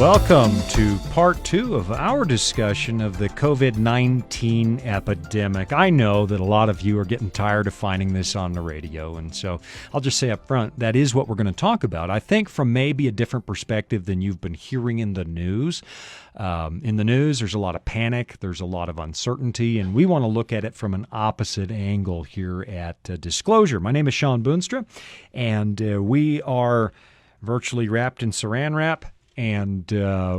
Welcome to part 2 of our discussion of the COVID-19 epidemic. I know that a lot of you are getting tired of finding this on the radio, and so I'll just say up front, that is what we're going to talk about. I think from maybe a different perspective than you've been hearing in the news. In the news, there's a lot of panic, there's a lot of uncertainty, and we want to look at it from an opposite angle here at Disclosure. My name is Sean Boonstra, and we are virtually wrapped in saran wrap. And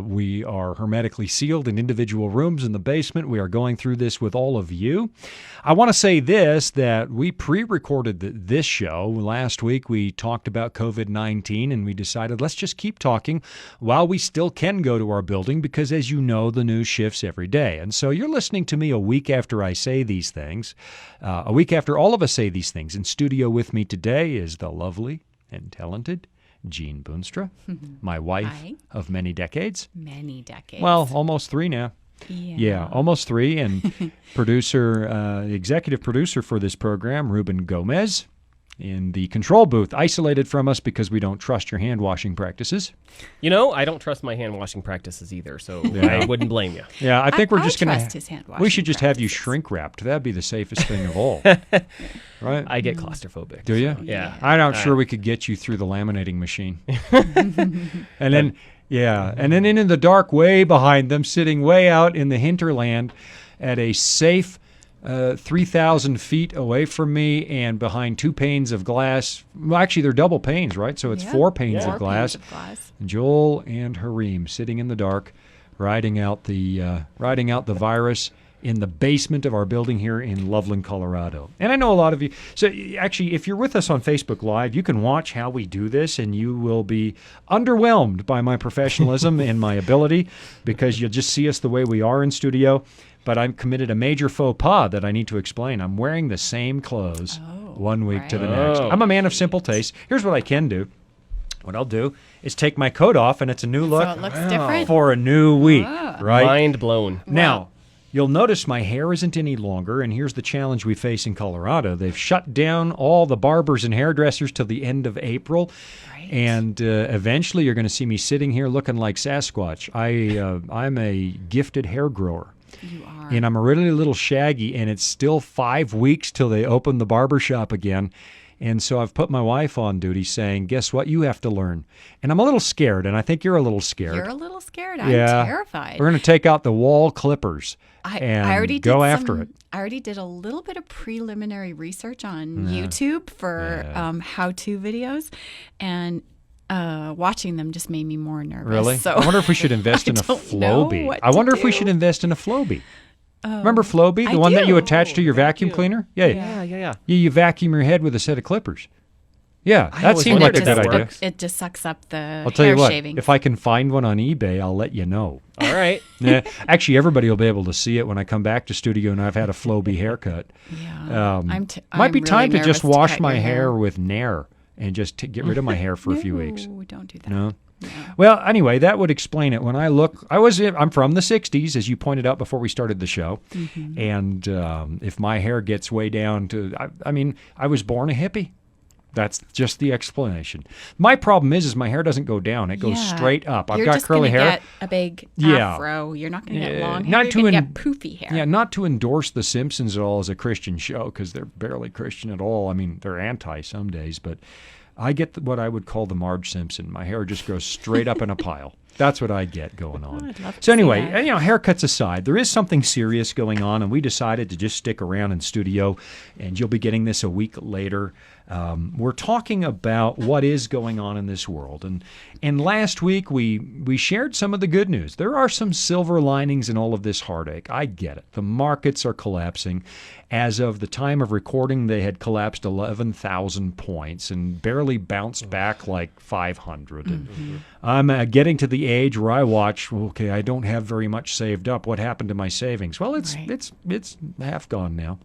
we are hermetically sealed in individual rooms in the basement. We are going through this with all of you. I want to say this, that we pre-recorded this show. Last week we talked about COVID-19 and we decided let's just keep talking while we still can go to our building because, as you know, the news shifts every day. And so you're listening to me a week after I say these things, a week after all of us say these things. In studio with me today is the lovely and talented Sean Boonstra, my wife of many decades. Many decades. Well, almost 3 now. Yeah, almost 3. And executive producer for this program, Ruben Gomez, in the control booth, isolated from us because we don't trust your hand-washing practices. You know, I don't trust my hand-washing practices either, so I wouldn't blame you. Yeah, I think we're just going to... We should just have you shrink-wrapped. That'd be the safest thing of all. Right? I get claustrophobic. Do you? So, yeah. I'm not sure we could get you through the laminating machine. And then, and then in the dark way behind them, sitting way out in the hinterland at a safe 3,000 feet away from me and behind 2 panes of glass. Well, actually, they're double panes, right? So it's 4 panes of glass. Joel and Hareem sitting in the dark, riding out the virus in the basement of our building here in Loveland, Colorado. And I know a lot of you. So actually, if you're with us on Facebook Live, you can watch how we do this, and you will be underwhelmed by my professionalism and my ability because you'll just see us the way we are in studio. But I've committed a major faux pas that I need to explain. I'm wearing the same clothes 1 week to the next. I'm a man of simple taste. Here's what I can do. What I'll do is take my coat off, and it's a new look So it looks different for a new week, right? Mind blown. Now, you'll notice my hair isn't any longer, and here's the challenge we face in Colorado. They've shut down all the barbers and hairdressers till the end of April. And eventually you're going to see me sitting here looking like Sasquatch. I'm a gifted hair grower. You are. And I'm a really little shaggy, and it's still 5 weeks till they open the barber shop again. And so I've put my wife on duty saying, guess what? You have to learn. And I'm a little scared, and I think you're a little scared. You're a little scared? I'm terrified. We're going to take out the wall clippers and I already go after it. I already did a little bit of preliminary research on YouTube for how-to videos, and watching them just made me more nervous. Really? So I wonder if we should invest in a Flowbee. I wonder if we should invest in a Flowbee. Remember Flowbee, the one that you attach to your vacuum cleaner? Yeah. You vacuum your head with a set of clippers. Yeah, that seemed like a good idea. It just sucks up the I'll tell you what, shavings. if I can find one on eBay, I'll let you know. All right. Actually, everybody will be able to see it when I come back to studio and I've had a Flowbee haircut. Yeah. Might be I'm time really to just nervous wash cut my your hair with Nair and just get rid of my hair for a few weeks. No, don't do that. No? Well, anyway, that would explain it. When I look, I'm from the 60s, as you pointed out before we started the show. Mm-hmm. And if my hair gets way down to, I was born a hippie. That's just the explanation. My problem is my hair doesn't go down. It goes straight up. I've got curly hair. You're just going to get a big afro. You're not going to get long hair. You're going to get poofy hair. Yeah, not to endorse The Simpsons at all as a Christian show, because they're barely Christian at all. I mean, they're anti some days, but I get what I would call the Marge Simpson. My hair just goes straight up in a pile. That's what I get going on. So anyway, haircuts aside, there is something serious going on, and we decided to just stick around in studio, and you'll be getting this a week later. We're talking about what is going on in this world. And last week, we shared some of the good news. There are some silver linings in all of this heartache. I get it. The markets are collapsing. As of the time of recording, they had collapsed 11,000 points and barely bounced back like 500. Mm-hmm. And I'm getting to the age where I watch, okay, I don't have very much saved up. What happened to my savings? Well, it's half gone now.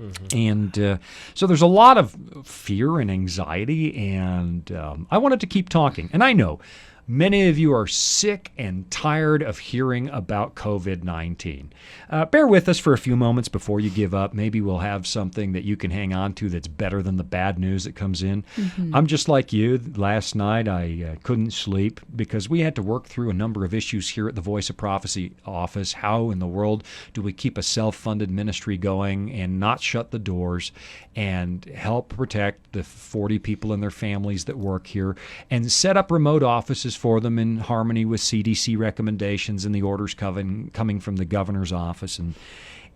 Mm-hmm. And so there's a lot of fear and anxiety, and I wanted to keep talking. And I know Many of you are sick and tired of hearing about COVID-19. Bear with us for a few moments before you give up. Maybe we'll have something that you can hang on to that's better than the bad news that comes in. I'm just like you. Last night I couldn't sleep because we had to work through a number of issues here at the Voice of Prophecy office. How in the world do we keep a self-funded ministry going and not shut the doors and help protect the 40 people and their families that work here and set up remote offices for them in harmony with CDC recommendations and the orders coming from the governor's office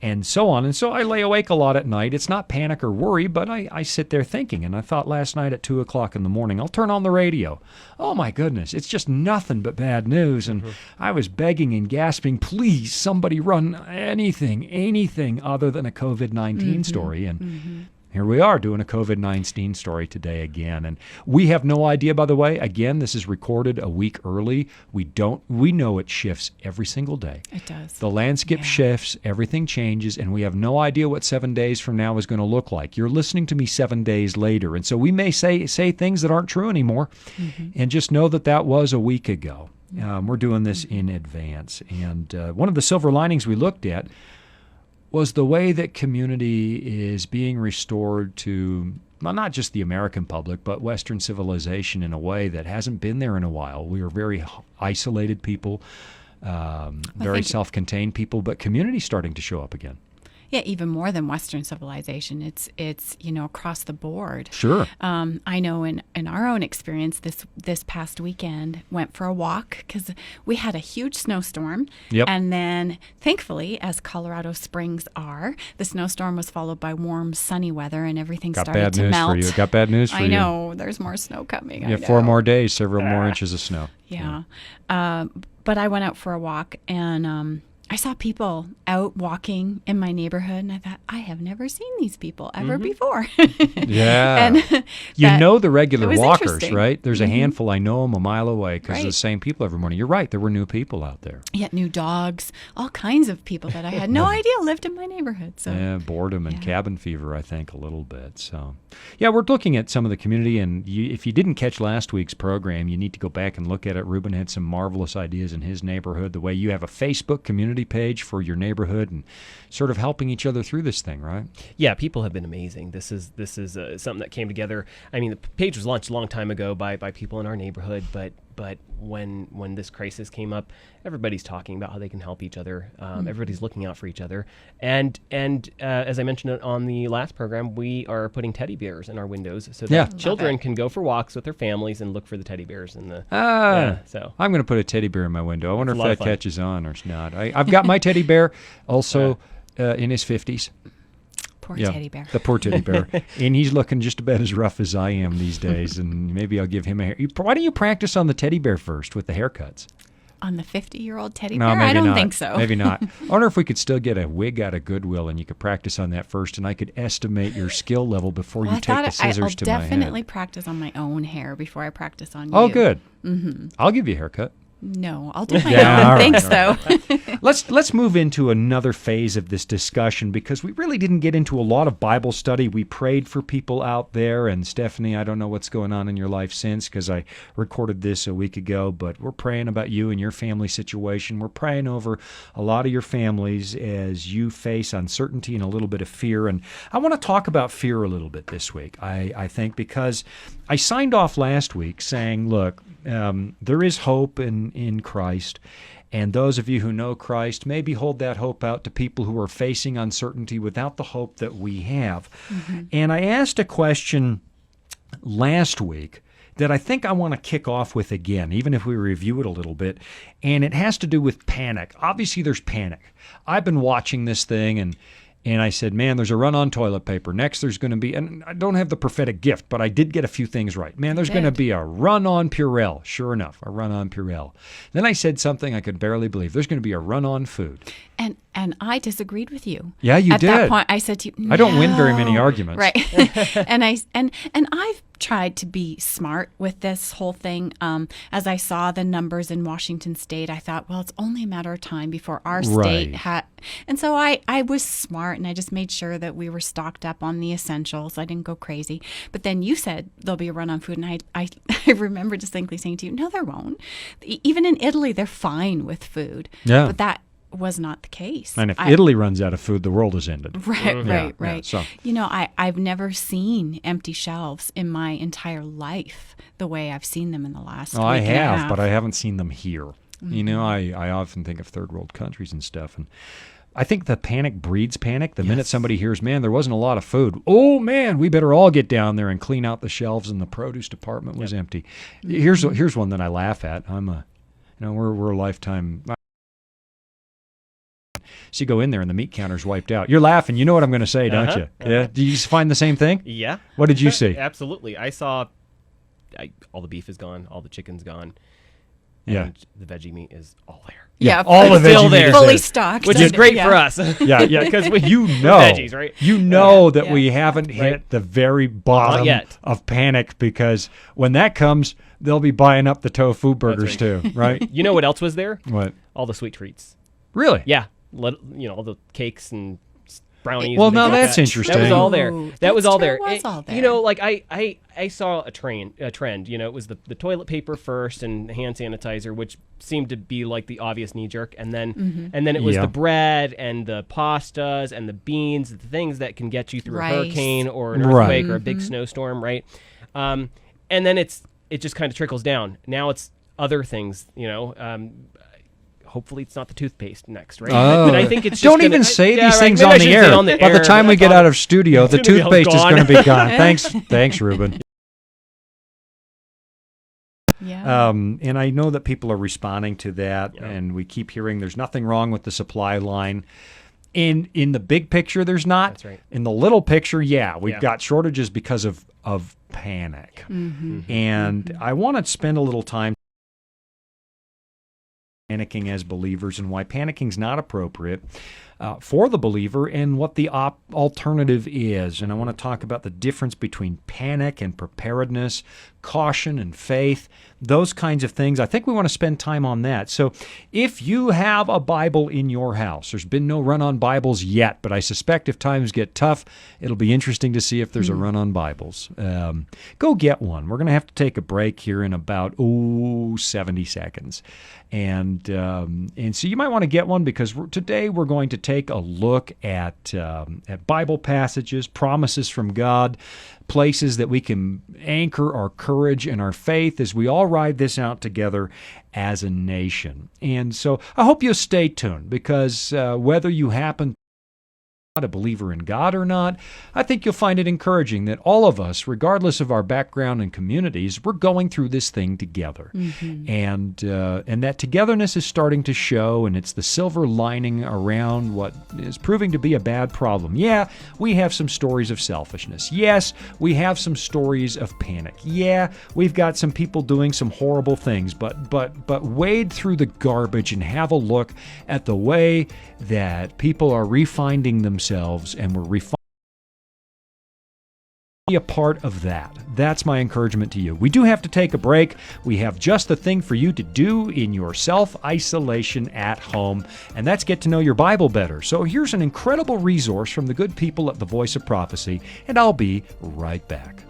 and so on. And so I lay awake a lot at night. It's not panic or worry, but I sit there thinking. And I thought last night at 2 o'clock in the morning, I'll turn on the radio. Oh, my goodness, it's just nothing but bad news. And I was begging and gasping, please, somebody run anything other than a COVID-19 story. And here we are doing a COVID-19 story today again. And we have no idea, by the way, again, this is recorded a week early. We know it shifts every single day. It does. The landscape shifts, everything changes, and we have no idea what 7 days from now is going to look like. You're listening to me 7 days later, and so we may say things that aren't true anymore, and just know that was a week ago. We're doing this in advance. And one of the silver linings we looked at was the way that community is being restored to not just the American public, but Western civilization in a way that hasn't been there in a while. We are very isolated people, very self-contained people, but community starting to show up again. Yeah, even more than Western civilization. It's across the board. Sure. I know in our own experience this past weekend, went for a walk because we had a huge snowstorm. Yep. And then thankfully, as Colorado Springs are, the snowstorm was followed by warm, sunny weather and everything started to melt. Got bad news for you. I know. There's more snow coming. Yeah, 4 more days, several more inches of snow. Yeah. But I went out for a walk and I saw people out walking in my neighborhood, and I thought, I have never seen these people ever before. Yeah. And you know the regular walkers, interesting. right? There's a handful. I know them a mile away because it's the same people every morning. You're right. There were new people out there. Yeah, new dogs, all kinds of people that I had no idea lived in my neighborhood. So yeah, boredom and cabin fever, I think, a little bit. So, yeah, we're looking at some of the community, and if you didn't catch last week's program, you need to go back and look at it. Ruben had some marvelous ideas in his neighborhood, the way you have a Facebook community page for your neighborhood and sort of helping each other through this thing, right? Yeah, people have been amazing. This is something that came together. I mean, the page was launched a long time ago by people in our neighborhood, but when this crisis came up, everybody's talking about how they can help each other. Everybody's looking out for each other. And as I mentioned on the last program, we are putting teddy bears in our windows so that children can go for walks with their families and look for the teddy bears in the. So I'm going to put a teddy bear in my window. I wonder if that catches on or not. I've got my teddy bear also in his 50s. Poor teddy bear. The poor teddy bear. And he's looking just about as rough as I am these days. And maybe I'll give him a hair. Why don't you practice on the teddy bear first with the haircuts? On the 50-year-old teddy No, bear? maybe I don't not. think so. Maybe not. I wonder if we could still get a wig out of Goodwill and you could practice on that first, and I could estimate your skill level before you take the scissors to my head. I'll definitely practice on my own hair before I practice on you. Oh, good. Mm-hmm. I'll give you a haircut. No, I'll do my own. Thanks, though. Let's move into another phase of this discussion because we really didn't get into a lot of Bible study. We prayed for people out there, and Stephanie, I don't know what's going on in your life since because I recorded this a week ago, but we're praying about you and your family situation. We're praying over a lot of your families as you face uncertainty and a little bit of fear, and I want to talk about fear a little bit this week, I think, because I signed off last week saying, look, there is hope in Christ, and those of you who know Christ, maybe hold that hope out to people who are facing uncertainty without the hope that we have. Mm-hmm. And I asked a question last week that I think I want to kick off with again, even if we review it a little bit, and it has to do with panic. Obviously, there's panic. I've been watching this thing, and I said, man, there's a run on toilet paper. Next, there's going to be, and I don't have the prophetic gift, but I did get a few things right. Man, there's going to be a run on Purell. Sure enough, a run on Purell. Then I said something I could barely believe. There's going to be a run on food. And I disagreed with you. Yeah, you did. At that point, I said to you, no. I don't win very many arguments. Right. and I've tried to be smart with this whole thing. As I saw the numbers in Washington State, I thought, well, it's only a matter of time before our state had. And so I was smart. smart, and I just made sure that we were stocked up on the essentials. I didn't go crazy. But then you said there'll be a run on food, and I remember distinctly saying to you, no, there won't. Even in Italy, they're fine with food. Yeah. But that was not the case. And if Italy runs out of food, the world is ended. Right. Yeah, so. I've never seen empty shelves in my entire life the way I've seen them in the last week I and a have, half. but I haven't seen them here. I often think of third world countries and stuff, and I think the panic breeds panic. The minute somebody hears, man, there wasn't a lot of food, oh man, we better all get down there and clean out the shelves, and the produce department was empty. Here's one that I laugh at. We're a lifetime. So you go in there and the meat counter's wiped out. You're laughing. You know what I'm going to say, don't you? Yeah. Do you find the same thing? Yeah. What did you see? Absolutely. I saw all the beef is gone, all the chicken's gone. Yeah. And the veggie meat is all there. Yeah, all the still veggie there. meat is fully stocked. Which is great for us. Yeah, because you know, veggies, right? You know that we haven't hit the very bottom yet. of panic, because when that comes, they'll be buying up the tofu burgers too, right? You know what else was there? What? All the sweet treats. Really? Yeah. All the cakes and brownies. Well, and things now like that's that. interesting. That was all there. Ooh, That was that's all true, there. it was all there. I saw a trend. It was the toilet paper first and hand sanitizer, which seemed to be like the obvious knee jerk, and then it was the bread and the pastas and the beans, the things that can get you through a hurricane or an earthquake or a big snowstorm, right? And then it just kind of trickles down. Now it's other things, hopefully it's not the toothpaste next, right? Oh. But I think it's just Don't even say these things Maybe I on the should air. say on the By the air, time but we I get thought out of studio, the it's gonna be all toothpaste is gone. going to be gone. Thanks, Ruben. Yeah. And I know that people are responding to that, and we keep hearing there's nothing wrong with the supply line. In the big picture, there's not. That's right. In the little picture, we've got shortages because of panic. And I want to spend a little time panicking as believers and why panicking is not appropriate for the believer and what the alternative is. And I want to talk about the difference between panic and preparedness, caution and faith, those kinds of things. I think we want to spend time on that. So if you have a Bible in your house, there's been no run on Bibles yet, but I suspect if times get tough, it'll be interesting to see if there's a run on Bibles. Go get one. We're going to have to take a break here in about 70 seconds. And so you might want to get one, because today we're going to take a look at Bible passages, promises from God, places that we can anchor our courage and our faith as we all ride this out together as a nation. And so I hope you'll stay tuned, because whether you happen a believer in God or not, I think you'll find it encouraging that all of us, regardless of our background and communities, we're going through this thing together. And that togetherness is starting to show, and it's the silver lining around what is proving to be a bad problem. Yeah, we have some stories of selfishness. Yes, we have some stories of panic. Yeah, we've got some people doing some horrible things, but wade through the garbage and have a look at the way that people are refinding themselves, and we're refining. Be a part of that. That's my encouragement to you. We do have to take a break. We have just the thing for you to do in your self-isolation at home, and that's get to know your Bible better. So here's an incredible resource from the good people at the Voice of Prophecy, and I'll be right back.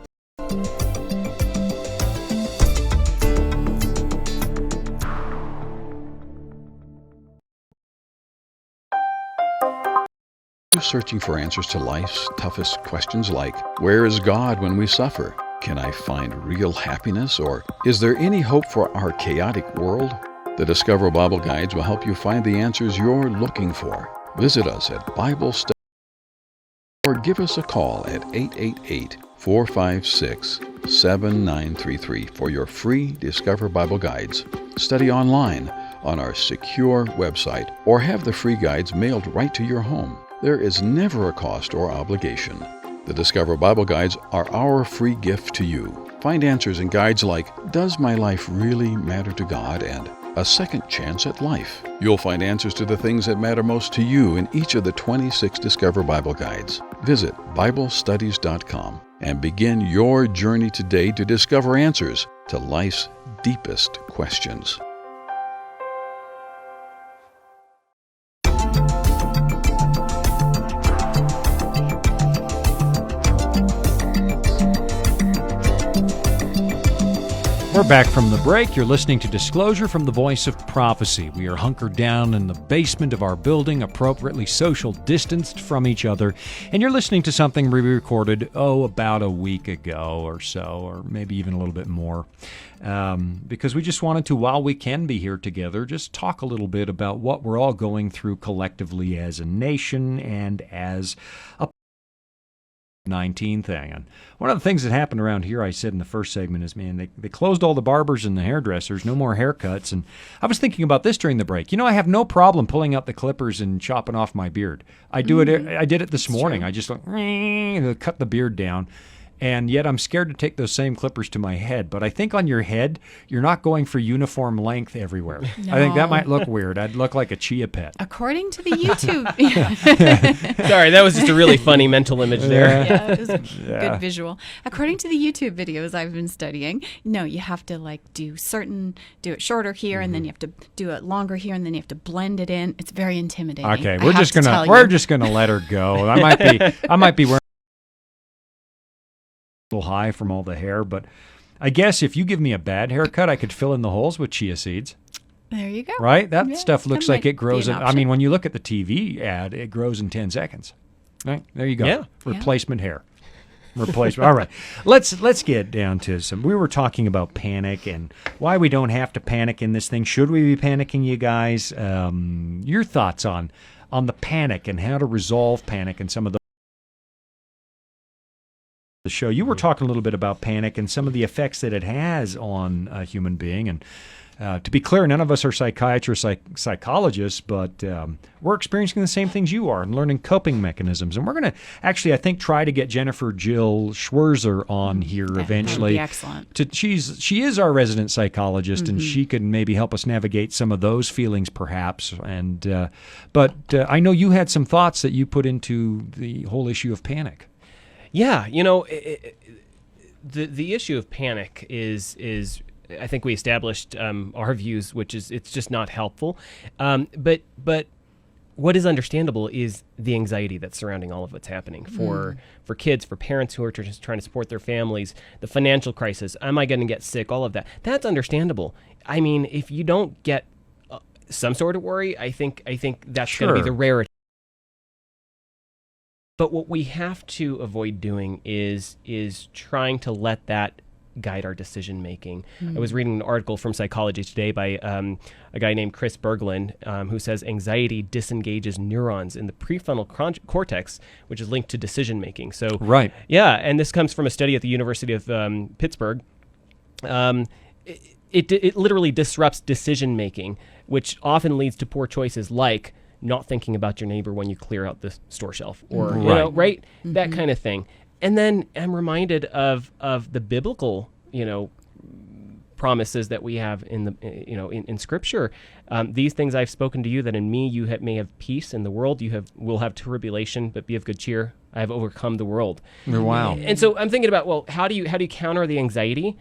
You're searching for answers to life's toughest questions, like, where is God when we suffer? Can I find real happiness? Or is there any hope for our chaotic world? The Discover Bible Guides will help you find the answers you're looking for. Visit us at Bible Study or give us a call at 888-456-7933 for your free Discover Bible Guides. Study online on our secure website, or have the free guides mailed right to your home. There is never a cost or obligation. The Discover Bible Guides are our free gift to you. Find answers in guides like, does my life really matter to God? And a second chance at life. You'll find answers to the things that matter most to you in each of the 26 Discover Bible Guides. Visit BibleStudies.com and begin your journey today to discover answers to life's deepest questions. We're back from the break. You're listening to Disclosure from the Voice of Prophecy. We are hunkered down in the basement of our building, appropriately social distanced from each other. And you're listening to something we recorded, about a week ago or so, or maybe even a little bit more. Because we just wanted to, while we can be here together, just talk a little bit about what we're all going through collectively as a nation and as a 19 thing. And one of the things that happened around here, I said in the first segment, is, man, they closed all the barbers and the hairdressers, no more haircuts. And I was thinking about this during the break. I have no problem pulling out the clippers and chopping off my beard. I do it. I did it this morning. I just cut the beard down. And yet I'm scared to take those same clippers to my head. But I think on your head, you're not going for uniform length everywhere. No. I think that might look weird. I'd look like a chia pet. According to the YouTube. Sorry, that was just a really funny mental image there. Yeah, it was a good visual. According to the YouTube videos I've been studying, no, you have to do it shorter here, and then you have to do it longer here, and then you have to blend it in. It's very intimidating. Okay, we're just gonna let her go. I might be wearing little high from all the hair, but I guess if you give me a bad haircut, I could fill in the holes with chia seeds. There you go. Right? That stuff looks like it grows when you look at the TV ad, it grows in 10 seconds. Right? There you go. Yeah. Replacement hair. Replacement. All right. Let's get down to we were talking about panic and why we don't have to panic in this thing. Should we be panicking, you guys? Your thoughts on the panic and how to resolve panic and some of the show. You were talking a little bit about panic and some of the effects that it has on a human being. And to be clear, none of us are psychiatrists, psychologists, but we're experiencing the same things you are and learning coping mechanisms. And we're going to actually, I think, try to get Jennifer Jill Schwerzer on here eventually. That would be excellent. She is our resident psychologist, and she could maybe help us navigate some of those feelings, perhaps. And but I know you had some thoughts that you put into the whole issue of panic. Yeah, the issue of panic is I think we established our views, which is it's just not helpful. But what is understandable is the anxiety that's surrounding all of what's happening for kids, for parents who are just trying to support their families, the financial crisis. Am I going to get sick? All of that. That's understandable. I mean, if you don't get some sort of worry, I think that's going to be the rarity. But what we have to avoid doing is trying to let that guide our decision making. I was reading an article from Psychology Today by a guy named Chris Berglund, who says anxiety disengages neurons in the prefrontal cortex, which is linked to decision making. So right, yeah, and this comes from a study at the University of Pittsburgh. It literally disrupts decision making, which often leads to poor choices like not thinking about your neighbor when you clear out the store shelf, or that kind of thing. And then I'm reminded of the biblical, promises that we have in the in Scripture. These things I've spoken to you, that in me you may have peace. In the world will have tribulation, but be of good cheer. I have overcome the world. Wow. And so I'm thinking about, well, how do you counter the anxiety?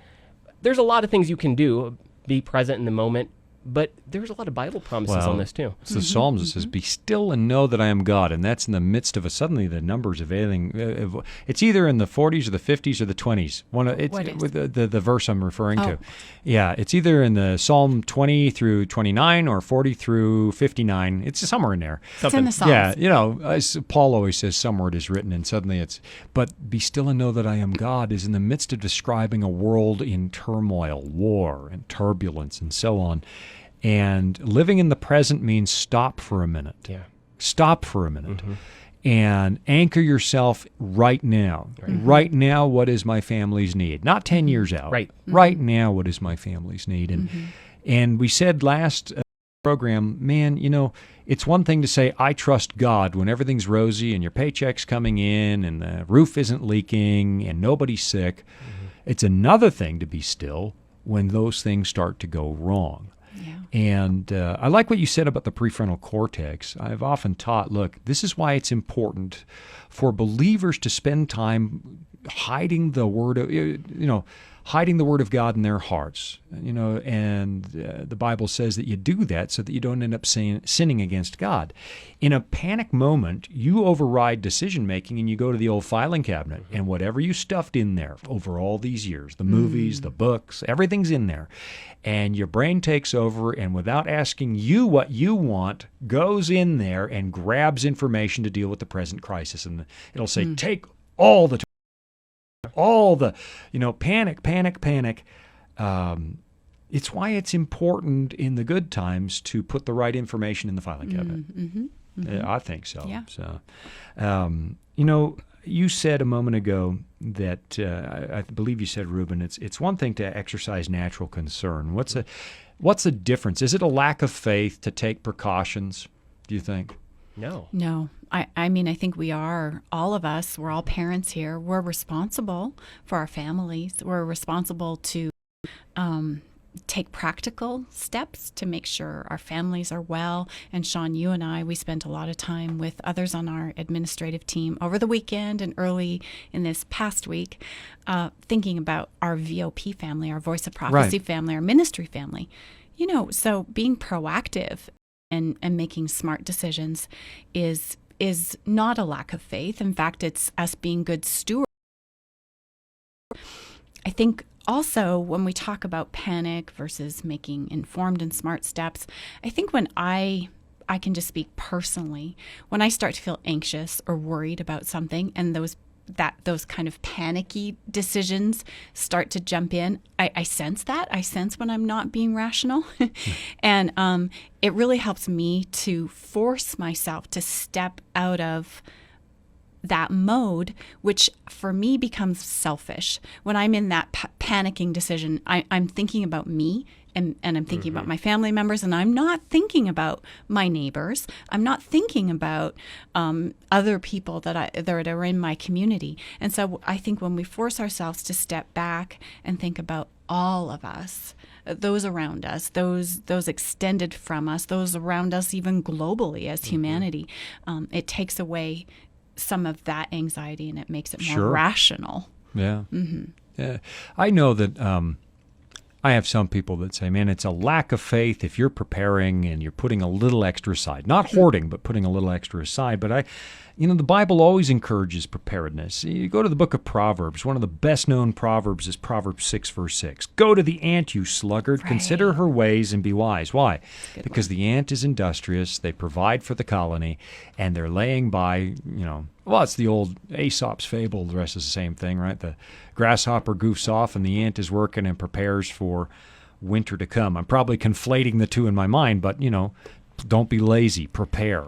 There's a lot of things you can do. Be present in the moment. But there's a lot of Bible promises on this too. It's the Psalms that says, "Be still and know that I am God," and that's in the midst of suddenly the numbers of everything. It's either in the 40s or the 50s or the 20s. The verse I'm referring to. Yeah, it's either in the Psalm 20 through 29 or 40 through 59. It's somewhere in there. It's in the Psalms. Yeah, as Paul always says, somewhere it is written, and suddenly but be still and know that I am God is in the midst of describing a world in turmoil, war, and turbulence, and so on. And living in the present means stop for a minute. Yeah. Stop for a minute. And anchor yourself right now. Right now, what is my family's need? Not 10 years out. Right. Right now, what is my family's need? And we said last program, man, it's one thing to say, I trust God when everything's rosy and your paycheck's coming in and the roof isn't leaking and nobody's sick. It's another thing to be still when those things start to go wrong. And I like what you said about the prefrontal cortex. I've often taught, look, this is why it's important for believers to spend time hiding the word of, hiding the Word of God in their hearts. And the Bible says that you do that so that you don't end up sinning against God. In a panic moment, you override decision-making and you go to the old filing cabinet, and whatever you stuffed in there over all these years, the movies, the books, everything's in there. And your brain takes over, and without asking you what you want, goes in there and grabs information to deal with the present crisis. And it'll say, take all the panic, panic, panic. It's why it's important in the good times to put the right information in the filing cabinet. I think so. Yeah. So, you said a moment ago that I believe you said, Reuben, it's one thing to exercise natural concern. What's the difference? Is it a lack of faith to take precautions, do you think? No. I mean, I think we are, all of us, we're all parents here. We're responsible for our families. We're responsible to take practical steps to make sure our families are well. And Sean, you and I, we spent a lot of time with others on our administrative team over the weekend and early in this past week, thinking about our VOP family, our Voice of Prophecy family, our ministry family. So being proactive and making smart decisions is not a lack of faith. In fact, it's us being good stewards. I think also when we talk about panic versus making informed and smart steps, I think when I can just speak personally, when I start to feel anxious or worried about something and those kind of panicky decisions start to jump in, I sense that. I sense when I'm not being rational. And it really helps me to force myself to step out of that mode, which for me becomes selfish. When I'm in that panicking decision, I'm thinking about me and I'm thinking about my family members, and I'm not thinking about my neighbors. I'm not thinking about other people that are in my community. And so I think when we force ourselves to step back and think about all of us, those around us, those extended from us, those around us even globally as humanity, it takes away some of that anxiety and it makes it more rational. Yeah. Yeah. I know that I have some people that say, man, it's a lack of faith if you're preparing and you're putting a little extra aside. Not hoarding, but putting a little extra aside. But the Bible always encourages preparedness. You go to the book of Proverbs. One of the best-known Proverbs is Proverbs 6, verse 6. Go to the ant, you sluggard. Right. Consider her ways and be wise. Why? Because the ant is industrious. They provide for the colony, and they're laying by, it's the old Aesop's fable. The rest is the same thing, right? The grasshopper goofs off, and the ant is working and prepares for winter to come. I'm probably conflating the two in my mind, but, don't be lazy. Prepare.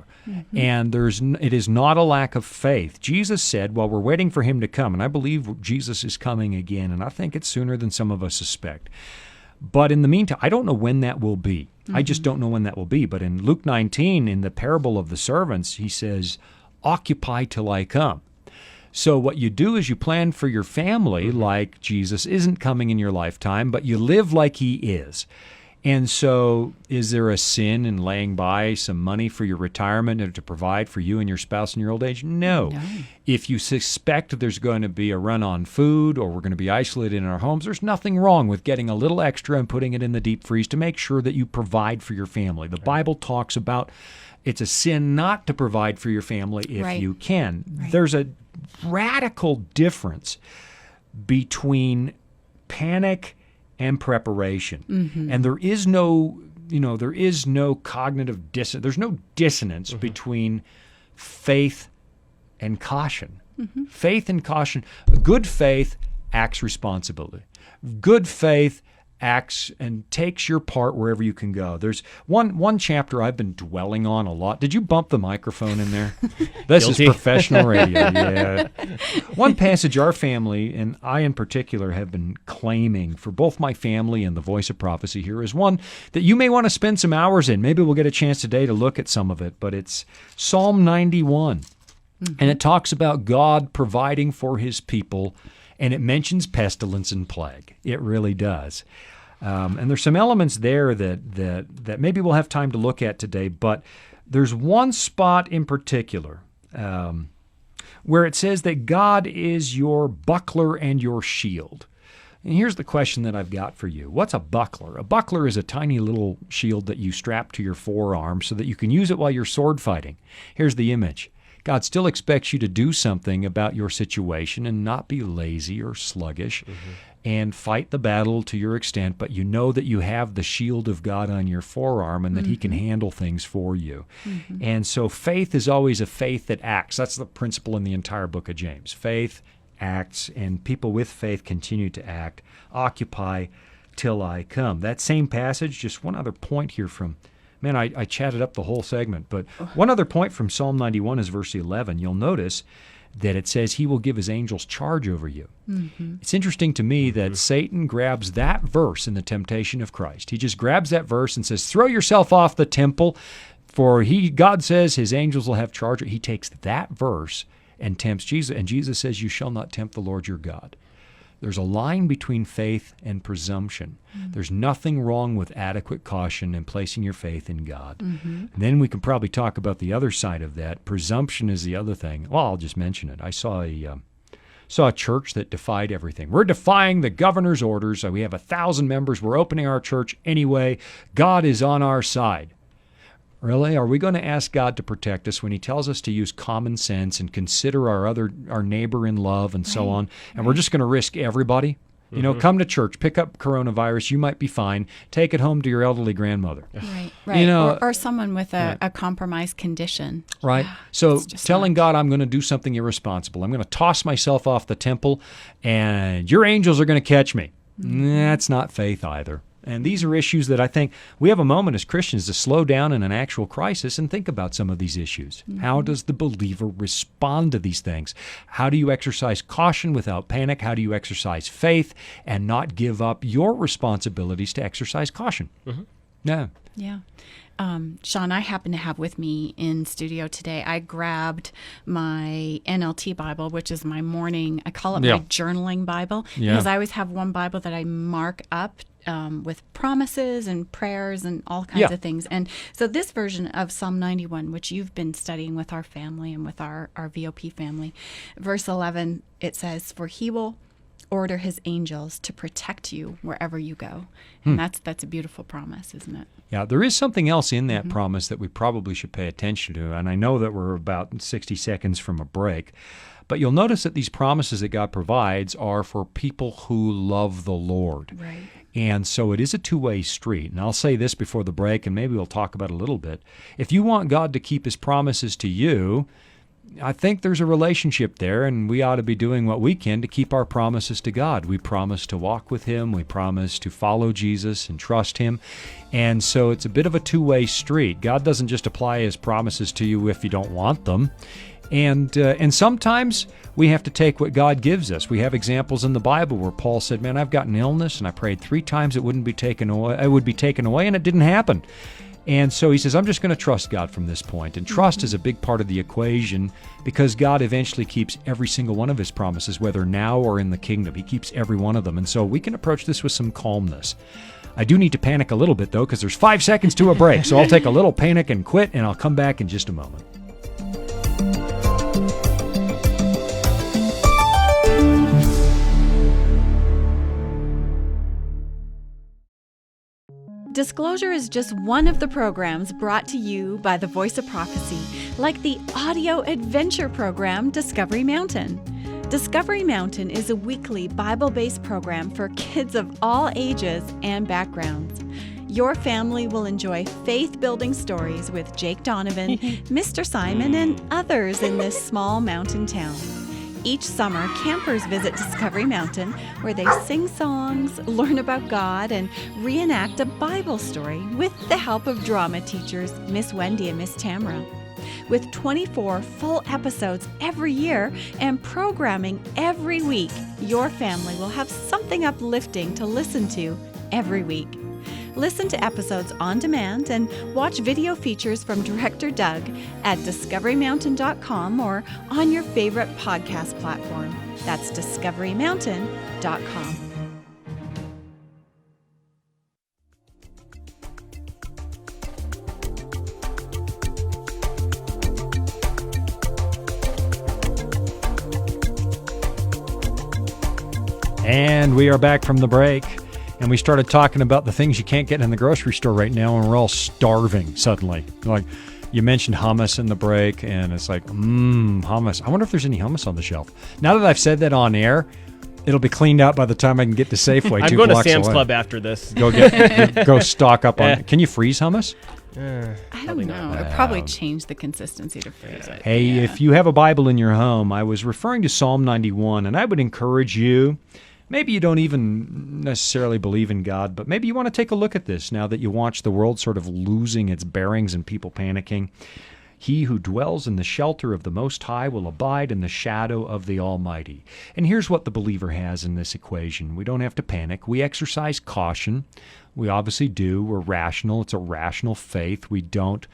And it is not a lack of faith. Jesus said, while we're waiting for him to come, and I believe Jesus is coming again, and I think it's sooner than some of us suspect. But in the meantime, I don't know when that will be. I just don't know when that will be. But in Luke 19, in the parable of the servants, he says, occupy till I come. So what you do is you plan for your family like Jesus isn't coming in your lifetime, but you live like he is. And so is there a sin in laying by some money for your retirement or to provide for you and your spouse in your old age? No. If you suspect there's going to be a run on food or we're going to be isolated in our homes, there's nothing wrong with getting a little extra and putting it in the deep freeze to make sure that you provide for your family. The Bible talks about it's a sin not to provide for your family if you can. There's a radical difference between panic and preparation. And there is no cognitive dissonance. There's no dissonance between faith and caution. Faith and caution. Good faith acts responsibility. Good faith acts and takes your part wherever you can go. There's one chapter I've been dwelling on a lot. Did you bump the microphone in there? This is professional radio. Yeah. One passage our family, and I in particular, have been claiming for both my family and the Voice of Prophecy here is one that you may want to spend some hours in. Maybe we'll get a chance today to look at some of it, but it's Psalm 91. And it talks about God providing for his people, and it mentions pestilence and plague. It really does. And there's some elements there that maybe we'll have time to look at today, but there's one spot in particular where it says that God is your buckler and your shield. And here's the question that I've got for you. What's a buckler? A buckler is a tiny little shield that you strap to your forearm so that you can use it while you're sword fighting. Here's the image. God still expects you to do something about your situation and not be lazy or sluggish and fight the battle to your extent, but you know that you have the shield of God on your forearm and that He can handle things for you. And so faith is always a faith that acts. That's the principle in the entire book of James. Faith acts, and people with faith continue to act. Occupy till I come. That same passage, just one other point here from, man, I chatted up the whole segment, but one other point from Psalm 91 is verse 11. You'll notice that it says He will give His angels charge over you. It's interesting to me that Satan grabs that verse in the temptation of Christ. He just grabs that verse and says, throw yourself off the temple, for God says His angels will have charge. He takes that verse and tempts Jesus, and Jesus says, you shall not tempt the Lord your God. There's a line between faith and presumption. There's nothing wrong with adequate caution and placing your faith in God. And then we can probably talk about the other side of that. Presumption is the other thing. Well, I'll just mention it. I saw a church that defied everything. We're defying the governor's orders. We have 1,000 members. We're opening our church anyway. God is on our side. Really? Are we going to ask God to protect us when He tells us to use common sense and consider our neighbor in love and so on? And we're just going to risk everybody? You know, come to church, pick up coronavirus, you might be fine. Take it home to your elderly grandmother. Right. You know, or someone with a compromised condition. Right. So telling God I'm going to do something irresponsible. I'm going to toss myself off the temple and your angels are going to catch me. That's not faith either. And these are issues that I think we have a moment as Christians to slow down in an actual crisis and think about some of these issues. How does the believer respond to these things? How do you exercise caution without panic? How do you exercise faith and not give up your responsibilities to exercise caution? Yeah. Sean, I happen to have with me in studio today, I grabbed my NLT Bible, which is my morning, I call it my journaling Bible, because I always have one Bible that I mark up with promises and prayers and all kinds of things. And so this version of Psalm 91, which you've been studying with our family and with our VOP family, verse 11, it says, for He will order His angels to protect you wherever you go. And that's a beautiful promise, isn't it? Yeah, there is something else in that promise that we probably should pay attention to, and I know that we're about 60 seconds from a break, but you'll notice that these promises that God provides are for people who love the Lord. Right. And so it is a two-way street. And I'll say this before the break, and maybe we'll talk about it a little bit. If you want God to keep His promises to you, I think there's a relationship there, and we ought to be doing what we can to keep our promises to God. We promise to walk with Him. We promise to follow Jesus and trust Him. And so it's a bit of a two-way street. God doesn't just apply His promises to you if you don't want them. And sometimes we have to take what God gives us. We have examples in the Bible where Paul said, man, I've got an illness, and I prayed 3 times it would be taken away, and it didn't happen. And so he says, I'm just going to trust God from this point. And trust is a big part of the equation because God eventually keeps every single one of His promises, whether now or in the kingdom. He keeps every one of them. And so we can approach this with some calmness. I do need to panic a little bit, though, because there's 5 seconds to a break. So I'll take a little panic and quit, and I'll come back in just a moment. Disclosure is just one of the programs brought to you by the Voice of Prophecy, like the audio adventure program Discovery Mountain. Discovery Mountain is a weekly Bible-based program for kids of all ages and backgrounds. Your family will enjoy faith-building stories with Jake Donovan, Mr. Simon, and others in this small mountain town. Each summer, campers visit Discovery Mountain, where they sing songs, learn about God, and reenact a Bible story with the help of drama teachers Miss Wendy and Miss Tamara. With 24 full episodes every year and programming every week, your family will have something uplifting to listen to every week. Listen to episodes on demand and watch video features from Director Doug at discoverymountain.com or on your favorite podcast platform. That's discoverymountain.com. And we are back from the break, and we started talking about the things you can't get in the grocery store right now, and we're all starving suddenly. Like, you mentioned hummus in the break, and it's like, hummus. I wonder if there's any hummus on the shelf. Now that I've said that on air, it'll be cleaned out by the time I can get to Safeway. I'm 2 going to blocks Sam's away. Club after this. Go stock up on. Can you freeze hummus? I don't know. It probably changed the consistency to freeze it. Hey, if you have a Bible in your home, I was referring to Psalm 91, and I would encourage you, maybe you don't even necessarily believe in God, but maybe you want to take a look at this now that you watch the world sort of losing its bearings and people panicking. He who dwells in the shelter of the Most High will abide in the shadow of the Almighty. And here's what the believer has in this equation. We don't have to panic. We exercise caution. We obviously do. We're rational. It's a rational faith. We don't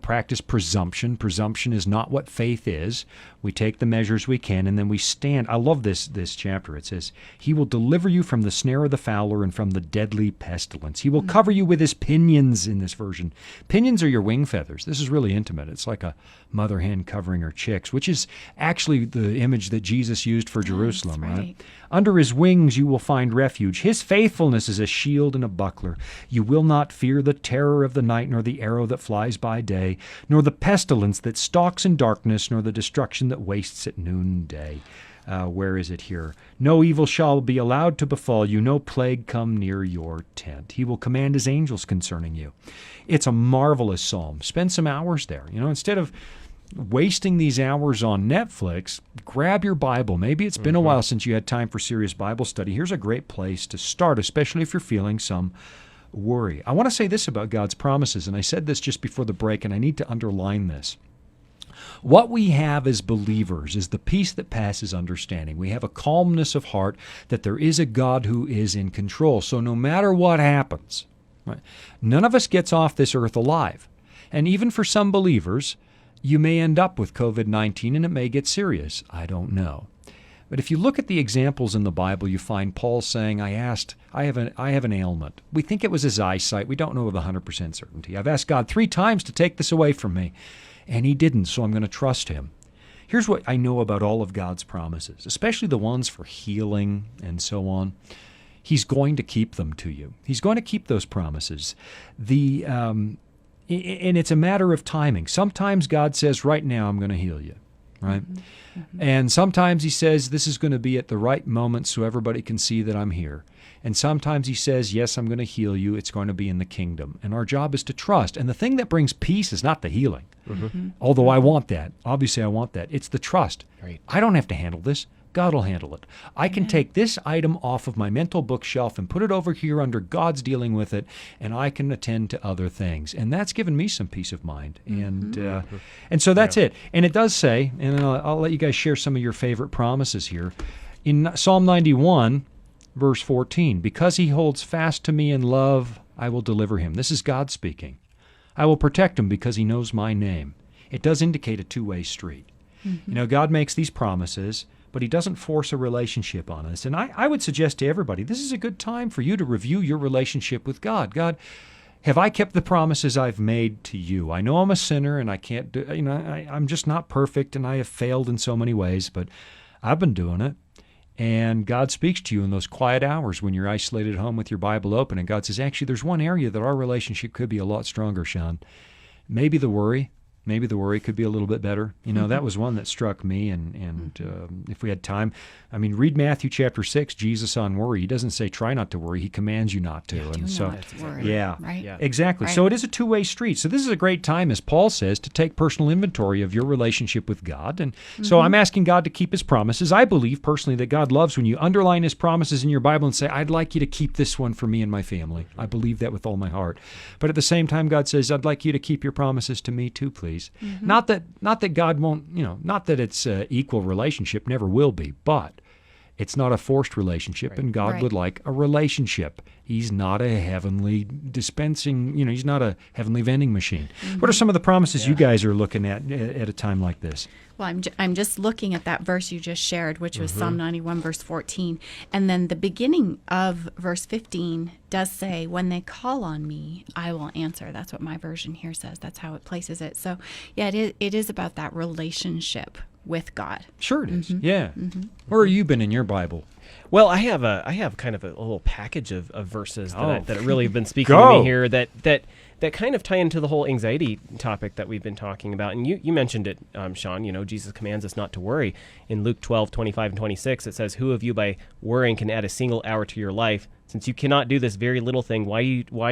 practice presumption. Presumption is not what faith is. We take the measures we can, and then we stand. I love this chapter. It says, He will deliver you from the snare of the fowler and from the deadly pestilence. He will cover you with His pinions in this version. Pinions are your wing feathers. This is really intimate. It's like a mother hen covering her chicks, which is actually the image that Jesus used for Jerusalem, right? Under His wings you will find refuge. His faithfulness is a shield and a buckler. You will not fear the terror of the night, nor the arrow that flies by day, nor the pestilence that stalks in darkness, nor the destruction that wastes at noonday. Where is it here? No evil shall be allowed to befall you, no plague come near your tent. He will command His angels concerning you. It's a marvelous psalm. Spend some hours there. Instead of wasting these hours on Netflix, grab your Bible. Maybe it's been a while since you had time for serious Bible study. Here's a great place to start, especially if you're feeling some worry. I want to say this about God's promises, and I said this just before the break, and I need to underline this. What we have as believers is the peace that passes understanding. We have a calmness of heart that there is a God who is in control. So no matter what happens, right, none of us gets off this earth alive. And even for some believers, you may end up with COVID-19 and it may get serious. I don't know. But if you look at the examples in the Bible, you find Paul saying, I have an ailment. We think it was his eyesight. We don't know with 100% certainty. I've asked God 3 times to take this away from me, and He didn't, so I'm going to trust Him. Here's what I know about all of God's promises, especially the ones for healing and so on. He's going to keep them to you. He's going to keep those promises. And it's a matter of timing. Sometimes God says, right now I'm going to heal you, right? And sometimes He says, this is going to be at the right moment so everybody can see that I'm here. And sometimes He says, yes, I'm going to heal you. It's going to be in the kingdom. And our job is to trust. And the thing that brings peace is not the healing. Although I want that. Obviously, I want that. It's the trust. Right. I don't have to handle this. God will handle it. I can take this item off of my mental bookshelf and put it over here under God's dealing with it, and I can attend to other things. And that's given me some peace of mind. And so that's it. And it does say, and I'll let you guys share some of your favorite promises here. In Psalm 91, verse 14, because He holds fast to me in love, I will deliver him. This is God speaking. I will protect him because He knows my name. It does indicate a two-way street. God makes these promises, but He doesn't force a relationship on us. And I would suggest to everybody, this is a good time for you to review your relationship with God. God, have I kept the promises I've made to You? I know I'm a sinner and I can't do, I'm just not perfect and I have failed in so many ways, but I've been doing it. And God speaks to you in those quiet hours when you're isolated at home with your Bible open. And God says, actually, there's one area that our relationship could be a lot stronger, Sean. Maybe the worry could be a little bit better. That was one that struck me. And if we had time, read Matthew chapter 6, Jesus on worry. He doesn't say try not to worry. He commands you not to. Exactly. Right. So it is a two-way street. So this is a great time, as Paul says, to take personal inventory of your relationship with God. And so I'm asking God to keep His promises. I believe personally that God loves when you underline His promises in your Bible and say, I'd like you to keep this one for me and my family. I believe that with all my heart. But at the same time, God says, I'd like you to keep your promises to me too, please. Not that God won't, not that it's an equal relationship, never will be, but it's not a forced relationship, and God would like a relationship. He's not a heavenly dispensing, He's not a heavenly vending machine. What are some of the promises you guys are looking at a time like this? Well, I'm just looking at that verse you just shared, which was Psalm 91, verse 14. And then the beginning of verse 15 does say, when they call on me, I will answer. That's what my version here says. That's how it places it. So, yeah, it is about that relationship with God. Sure it is. Yeah. Where have you been in your Bible? Well, I have kind of a little package of verses that really have been speaking Go. to me here that kind of tie into the whole anxiety topic that we've been talking about. And you mentioned it, Sean. Jesus commands us not to worry. In Luke 12:25 and 26, it says, "Who of you by worrying can add a single hour to your life? Since you cannot do this very little thing, why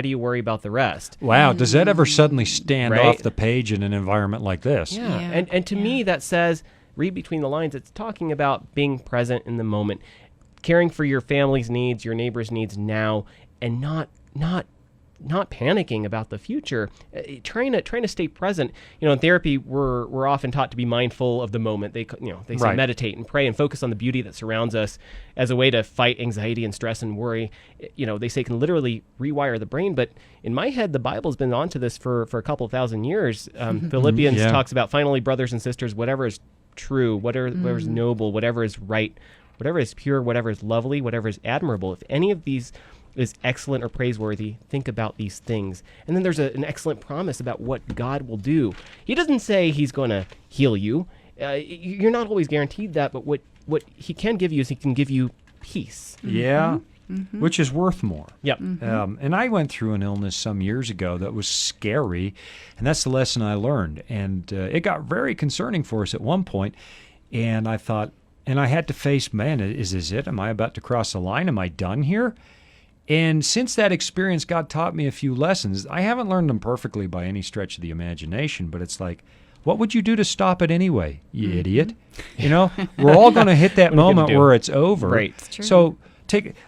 do you worry about the rest?" Wow, does that ever suddenly stand Right? off the page in an environment like this? Yeah. Yeah. And to me, that says, read between the lines, it's talking about being present in the moment, caring for your family's needs, your neighbor's needs now, and not panicking about the future. Trying to stay present. In therapy, we're often taught to be mindful of the moment. They say Right. meditate and pray and focus on the beauty that surrounds us as a way to fight anxiety and stress and worry. They say it can literally rewire the brain. But in my head, the Bible's been onto this for a couple of thousand years. Philippians Yeah. talks about, finally, brothers and sisters, whatever is true, whatever is noble, whatever is right, whatever is pure, whatever is lovely, whatever is admirable, if any of these is excellent or praiseworthy, think about these things. And then there's an excellent promise about what God will do. He doesn't say he's going to heal you. You're not always guaranteed that, but what he can give you is he can give you peace. Yeah, which is worth more. Yep. And I went through an illness some years ago that was scary, and that's the lesson I learned. And it got very concerning for us at one point, and I thought, and I had to face, man, is this it? Am I about to cross the line? Am I done here? And since that experience, God taught me a few lessons. I haven't learned them perfectly by any stretch of the imagination, but it's like, what would you do to stop it anyway, you idiot? We're all going to hit that What are you gonna moment do? where it's over. Right. It's true. So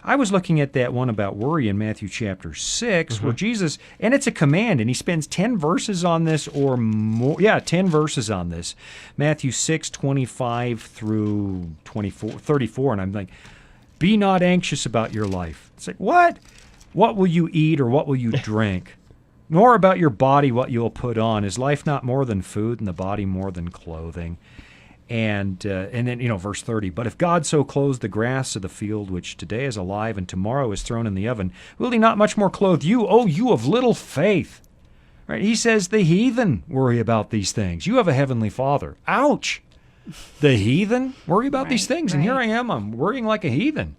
I was looking at that one about worry in Matthew chapter 6, where Jesus, and it's a command, and he spends 10 verses on this or more. Yeah, 10 verses on this. Matthew 6:25 through 34, and I'm like, be not anxious about your life. It's like, what? What will you eat or what will you drink? Nor about your body what you'll put on. Is life not more than food and the body more than clothing? And then, verse 30, but if God so clothes the grass of the field, which today is alive and tomorrow is thrown in the oven, will he not much more clothe you, O you of little faith? Right? He says the heathen worry about these things. You have a heavenly Father. Ouch! The heathen worry about these things, and here I am. I'm worrying like a heathen.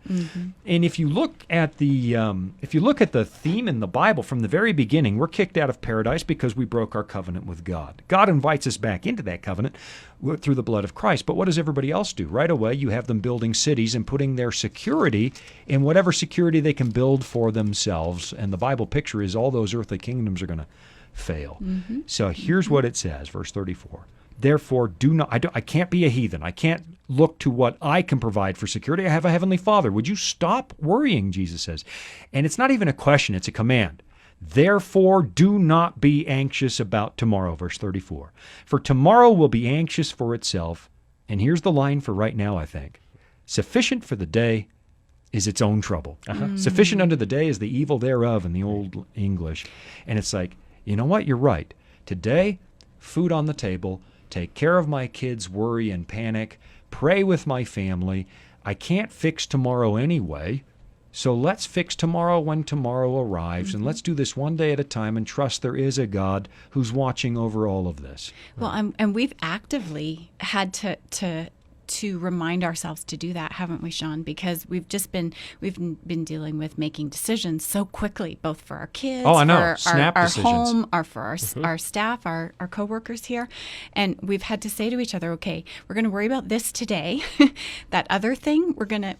And if you look at the theme in the Bible from the very beginning, we're kicked out of paradise because we broke our covenant with God. God invites us back into that covenant through the blood of Christ. But what does everybody else do? Right away, you have them building cities and putting their security in whatever security they can build for themselves. And the Bible picture is all those earthly kingdoms are going to fail. So here's what it says, verse 34. Therefore, do not. I can't be a heathen. I can't look to what I can provide for security. I have a heavenly Father. Would you stop worrying, Jesus says. And it's not even a question, it's a command. Therefore, do not be anxious about tomorrow, verse 34. For tomorrow will be anxious for itself. And here's the line for right now, I think. Sufficient for the day is its own trouble. Sufficient unto the day is the evil thereof in the Old English. And it's like, you know what? You're right. Today, food on the table, take care of my kids' worry and panic, pray with my family. I can't fix tomorrow anyway, so let's fix tomorrow when tomorrow arrives, and let's do this one day at a time and trust there is a God who's watching over all of this. Well, and we've actively had to remind ourselves to do that, haven't we, Sean? Because we've been dealing with making decisions so quickly, both for our kids, Oh, I know. for Snap our decisions. home, for our staff, our coworkers here, and we've had to say to each other, okay, we're going to worry about this today. That other thing, we're gonna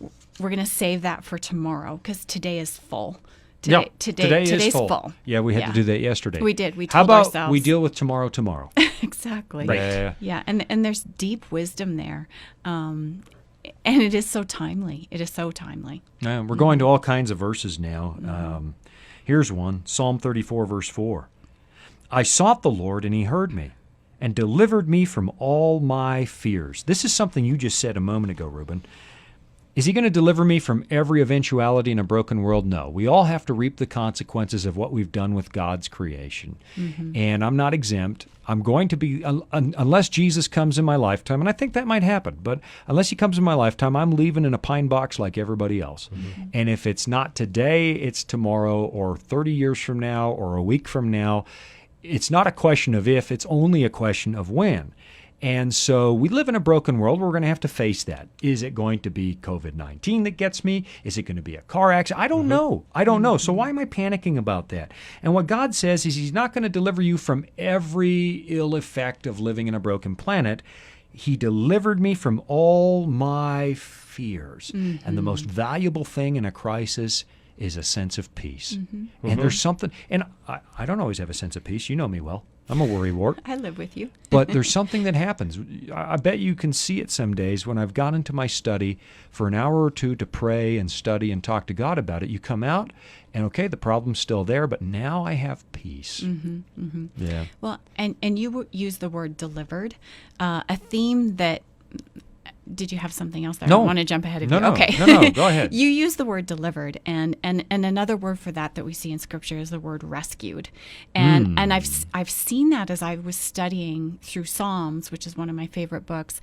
save that for tomorrow because today is full. Today's is full. Yeah, we had to do that yesterday. We did. We How told about ourselves. we deal with tomorrow? Exactly. Right. Yeah, and there's deep wisdom there, and it is so timely. It is so timely. We're going to all kinds of verses now. Here's one, Psalm 34, verse 4. I sought the Lord, and he heard me, and delivered me from all my fears. This is something you just said a moment ago, Reuben. Is he going to deliver me from every eventuality in a broken world? No. We all have to reap the consequences of what we've done with God's creation. And I'm not exempt. I'm going to be, unless Jesus comes in my lifetime, and I think that might happen, but unless he comes in my lifetime, I'm leaving in a pine box like everybody else. And if it's not today, it's tomorrow, or 30 years from now, or a week from now. It's not a question of if, it's only a question of when. And so we live in a broken world. We're going to have to face that. Is it going to be COVID-19 that gets me? Is it going to be a car accident? I don't know. I don't know. So why am I panicking about that? And what God says is He's not going to deliver you from every ill effect of living in a broken planet. He delivered me from all my fears. And the most valuable thing in a crisis is a sense of peace. And there's something, and I don't always have a sense of peace. You know me well. I'm a worrywart. I live with you. But there's something that happens. I bet you can see it some days when I've gone into my study for an hour or two to pray and study and talk to God about it. You come out and, okay, the problem's still there, but now I have peace. Yeah. Well, and you use the word delivered, a theme that... Did you have something else there? No. I want to jump ahead of No, you. no. Okay. No, go ahead. You use the word delivered, and another word for that we see in Scripture is the word rescued. And I've seen that as I was studying through Psalms, which is one of my favorite books,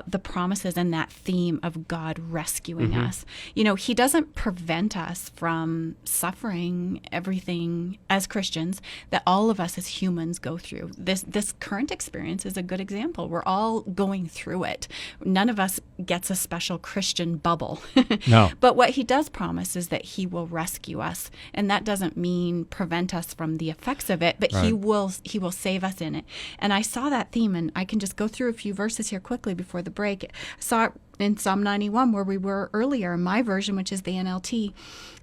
the promises and that theme of God rescuing us. You know, He doesn't prevent us from suffering everything as Christians that all of us as humans go through. This current experience is a good example. We're all going through it. None of us gets a special Christian bubble. No. But what He does promise is that He will rescue us. And that doesn't mean prevent us from the effects of it, but He will save us in it. And I saw that theme, and I can just go through a few verses here quickly before the break. I saw it in Psalm 91 where we were earlier. In my version, which is the NLT,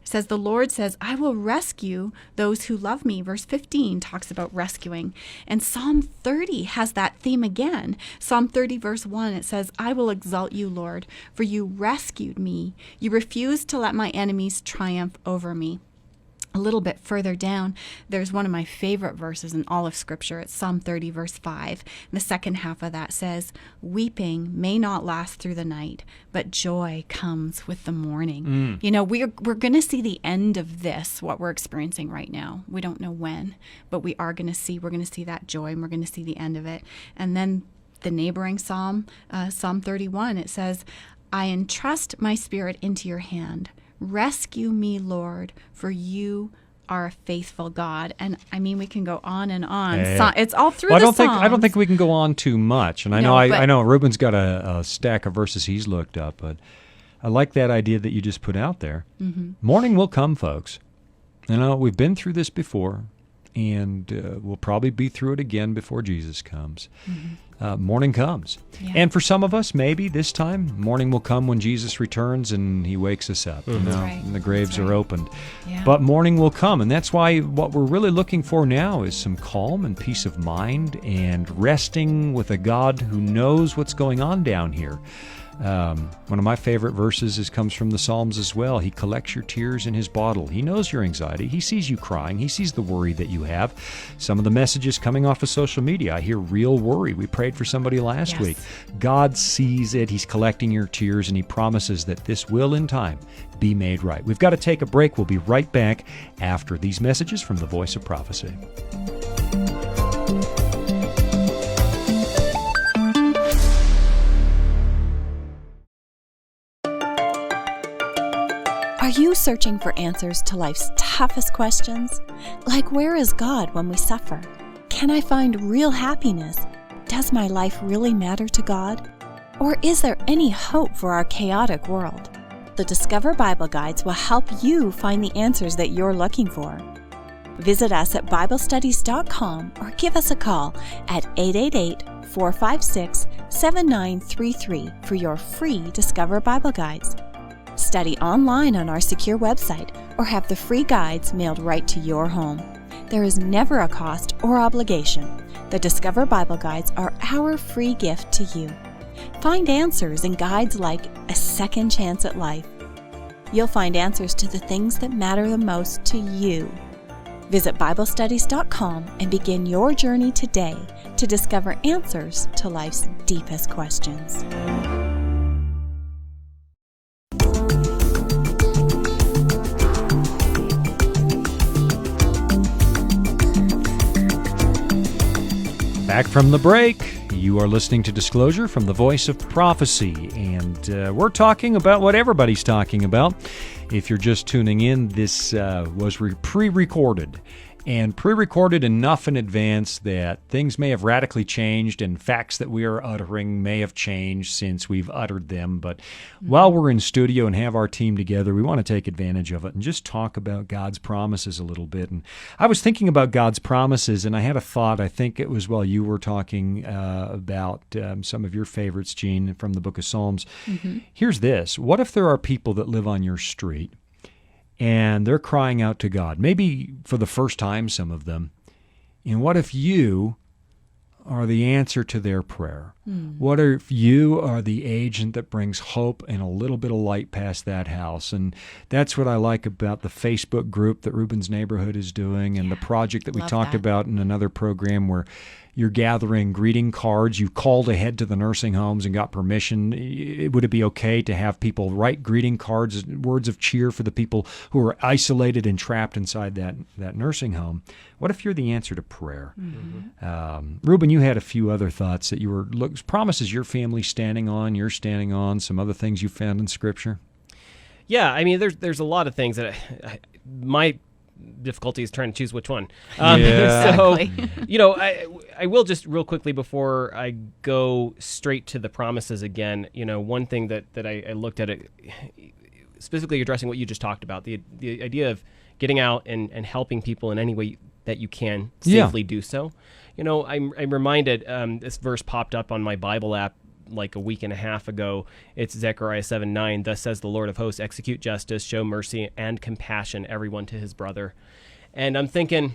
says, the Lord says, I will rescue those who love me. Verse 15 talks about rescuing. And Psalm 30 has that theme again. Psalm 30 verse 1, it says, I will exalt you, Lord, for you rescued me. You refused to let my enemies triumph over me. A little bit further down, there's one of my favorite verses in all of Scripture. It's Psalm 30, verse 5. And the second half of that says, weeping may not last through the night, but joy comes with the morning. You know, we're going to see the end of this, what we're experiencing right now. We don't know when, but we're going to see that joy, and we're going to see the end of it. And then the neighboring Psalm, Psalm 31, it says, I entrust my spirit into your hand. Rescue me, Lord, for you are a faithful God. And I mean, we can go on and on. Yeah. It's all through Well, the I don't Psalms. think we can go on too much. And I know Ruben's got a stack of verses he's looked up, but I like that idea that you just put out there. Morning will come, folks. You know, we've been through this before, and we'll probably be through it again before Jesus comes. Morning comes. Yeah. And for some of us, maybe this time, morning will come when Jesus returns and He wakes us up. You know, right. and the graves are opened. Yeah. But morning will come, and that's why what we're really looking for now is some calm and peace of mind and resting with a God who knows what's going on down here. One of my favorite verses comes from the Psalms as well. He collects your tears in His bottle. He knows your anxiety. He sees you crying. He sees the worry that you have. Some of the messages coming off of social media, I hear real worry. We prayed for somebody last week. God sees it. He's collecting your tears, and He promises that this will in time be made right. We've got to take a break. We'll be right back after these messages from the Voice of Prophecy. Are you searching for answers to life's toughest questions? Like, where is God when we suffer? Can I find real happiness? Does my life really matter to God? Or is there any hope for our chaotic world? The Discover Bible Guides will help you find the answers that you're looking for. Visit us at BibleStudies.com or give us a call at 888-456-7933 for your free Discover Bible Guides. Study online on our secure website or have the free guides mailed right to your home. There is never a cost or obligation. The Discover Bible Guides are our free gift to you. Find answers in guides like A Second Chance at Life. You'll find answers to the things that matter the most to you. Visit BibleStudies.com and begin your journey today to discover answers to life's deepest questions. Back from the break, you are listening to Disclosure from the Voice of Prophecy, and we're talking about what everybody's talking about. If you're just tuning in, this was pre-recorded, and pre-recorded enough in advance that things may have radically changed and facts that we are uttering may have changed since we've uttered them. But while we're in studio and have our team together, we want to take advantage of it and just talk about God's promises a little bit. And I was thinking about God's promises, and I had a thought. I think it was while you were talking about some of your favorites, Gene, from the book of Psalms. Here's this. What if there are people that live on your street and they're crying out to God, maybe for the first time, some of them, and what if you are the answer to their prayer? What if you are the agent that brings hope and a little bit of light past that house? And that's what I like about the Facebook group that Reuben's Neighborhood is doing, and the project that we talked about in another program where you're gathering greeting cards. You called ahead to the nursing homes and got permission. Would it be okay to have people write greeting cards, words of cheer for the people who are isolated and trapped inside that nursing home? What if you're the answer to prayer? Reuben, you had a few other thoughts that you were promises your family's standing on, you're standing on, some other things you found in Scripture. Yeah, I mean, there's a lot of things that my difficulty is trying to choose which one. So, I will just real quickly before I go straight to the promises again, one thing that I looked at it, specifically addressing what you just talked about, the idea of getting out and helping people in any way that you can safely do so. I'm reminded, this verse popped up on my Bible app like a week and a half ago. It's Zechariah 7:9. Thus says the Lord of hosts, execute justice, show mercy and compassion, everyone to his brother. And I'm thinking,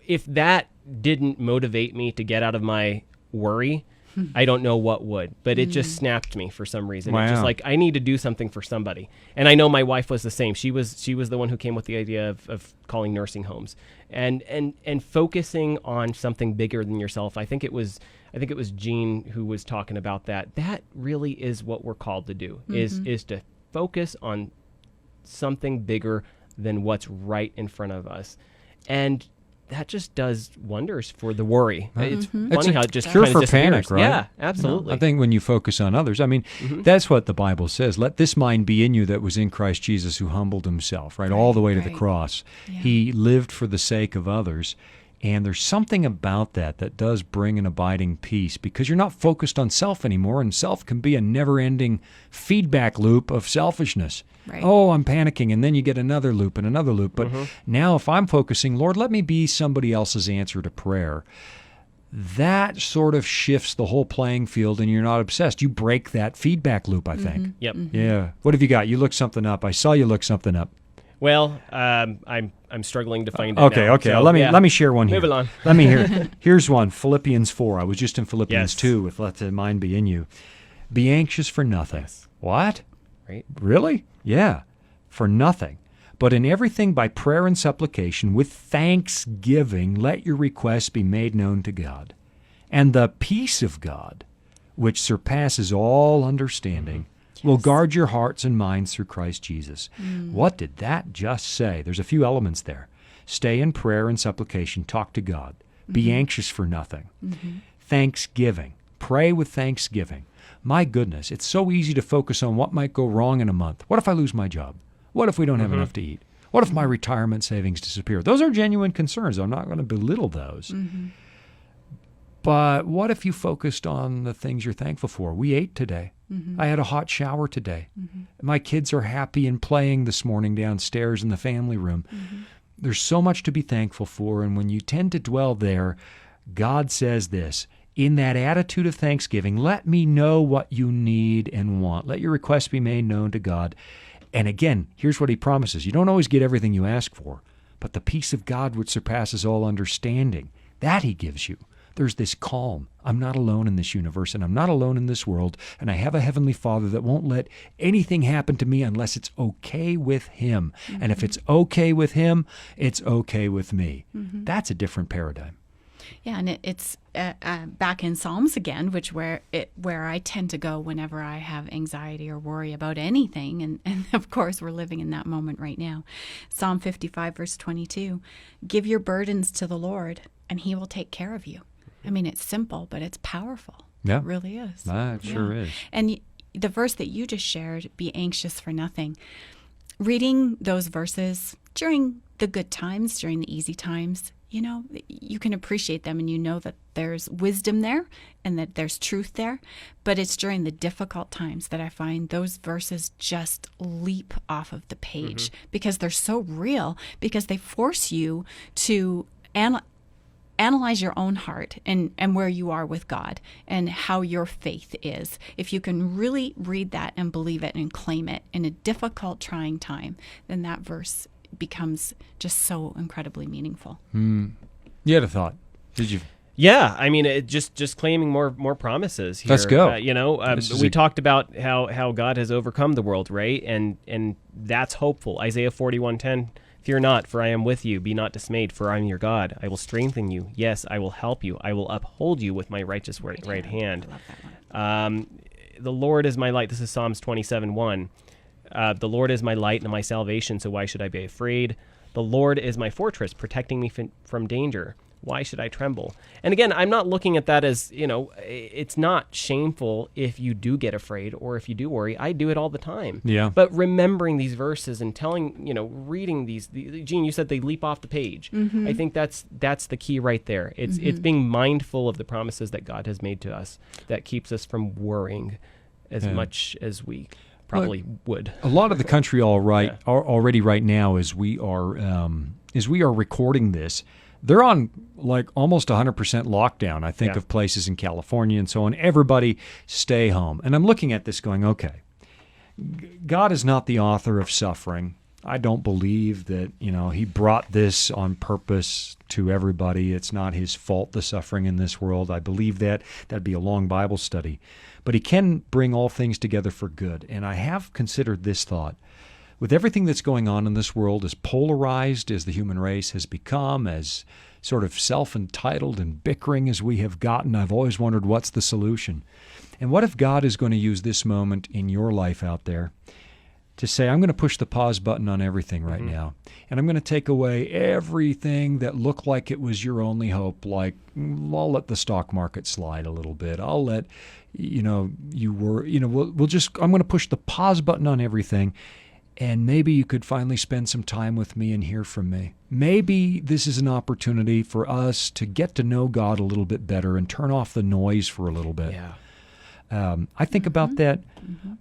if that didn't motivate me to get out of my worry, I don't know what would, but it just snapped me for some reason. Wow. It's just like, I need to do something for somebody. And I know my wife was the same. She was the one who came with the idea of calling nursing homes and focusing on something bigger than yourself. I think it was Gene who was talking about that. That really is what we're called to do, is to focus on something bigger than what's right in front of us. And that just does wonders for the worry. It's funny how it just cure kind for of panic, right? Yeah, absolutely. I think when you focus on others, I mean, that's what the Bible says. Let this mind be in you that was in Christ Jesus, who humbled himself, right, all the way to the cross. Yeah. He lived for the sake of others. And there's something about that does bring an abiding peace, because you're not focused on self anymore, and self can be a never-ending feedback loop of selfishness. Right. Oh, I'm panicking, and then you get another loop and another loop. But now if I'm focusing, Lord, let me be somebody else's answer to prayer, that sort of shifts the whole playing field, and you're not obsessed. You break that feedback loop, I think. Yep. Yeah. What have you got? You looked something up. I saw you look something up. Well, I'm struggling to find it. Okay. now. So, let me share one here. Move along. Let me hear. Here's one. Philippians 4. I was just in Philippians 2 with "Let the mind be in you." Be anxious for nothing. Yes. What? Right. Really? Yeah. For nothing. But in everything by prayer and supplication with thanksgiving, let your requests be made known to God. And the peace of God, which surpasses all understanding, will guard your hearts and minds through Christ Jesus. What did that just say? There's a few elements there. Stay in prayer and supplication. Talk to God. Be anxious for nothing. Thanksgiving. Pray with thanksgiving. My goodness, it's so easy to focus on what might go wrong in a month. What if I lose my job? What if we don't have enough to eat? What if my retirement savings disappear? Those are genuine concerns. I'm not going to belittle those. But what if you focused on the things you're thankful for? We ate today. I had a hot shower today. My kids are happy and playing this morning downstairs in the family room. There's so much to be thankful for, and when you tend to dwell there, God says this, in that attitude of thanksgiving, let me know what you need and want. Let your requests be made known to God. And again, here's what he promises. You don't always get everything you ask for, but the peace of God which surpasses all understanding, that he gives you. There's this calm. I'm not alone in this universe, and I'm not alone in this world, and I have a Heavenly Father that won't let anything happen to me unless it's okay with him. And if it's okay with him, it's okay with me. That's a different paradigm. Yeah, and it's back in Psalms again, where I tend to go whenever I have anxiety or worry about anything, and of course we're living in that moment right now. Psalm 55, verse 22, give your burdens to the Lord, and he will take care of you. I mean, it's simple, but it's powerful. Yeah. It really is. That sure is. And the verse that you just shared, be anxious for nothing, reading those verses during the good times, during the easy times, you know, you can appreciate them and you know that there's wisdom there and that there's truth there. But it's during the difficult times that I find those verses just leap off of the page because they're so real, because they force you to analyze your own heart and where you are with God and how your faith is. If you can really read that and believe it and claim it in a difficult, trying time, then that verse becomes just so incredibly meaningful. You had a thought. Did you? Yeah, I mean, it just claiming more promises here. Let's go. We talked about how God has overcome the world, right? And that's hopeful. Isaiah 41:10. Fear not, for I am with you. Be not dismayed, for I am your God. I will strengthen you. Yes, I will help you. I will uphold you with my righteous right hand. I love that one. The Lord is my light. This is Psalms 27:1. The Lord is my light and my salvation, so why should I be afraid? The Lord is my fortress, protecting me from danger. Why should I tremble? And again, I'm not looking at that as, it's not shameful if you do get afraid or if you do worry. I do it all the time. Yeah. But remembering these verses and reading these, Gene, you said they leap off the page. I think that's the key right there. It's being mindful of the promises that God has made to us that keeps us from worrying as much as we probably would. A lot of the country already right now, as we are recording this, they're on like almost 100% lockdown. I think of places in California and so on. Everybody stay home. And I'm looking at this going, okay, God is not the author of suffering. I don't believe that, he brought this on purpose to everybody. It's not his fault, the suffering in this world. I believe that. That'd be a long Bible study. But he can bring all things together for good. And I have considered this thought. With everything that's going on in this world, as polarized as the human race has become, as sort of self-entitled and bickering as we have gotten, I've always wondered, what's the solution? And what if God is going to use this moment in your life out there to say, I'm going to push the pause button on everything right now, and I'm going to take away everything that looked like it was your only hope, like I'll let the stock market slide a little bit. I'll let, I'm going to push the pause button on everything. And maybe you could finally spend some time with me and hear from me. Maybe this is an opportunity for us to get to know God a little bit better and turn off the noise for a little bit. Yeah. I think about that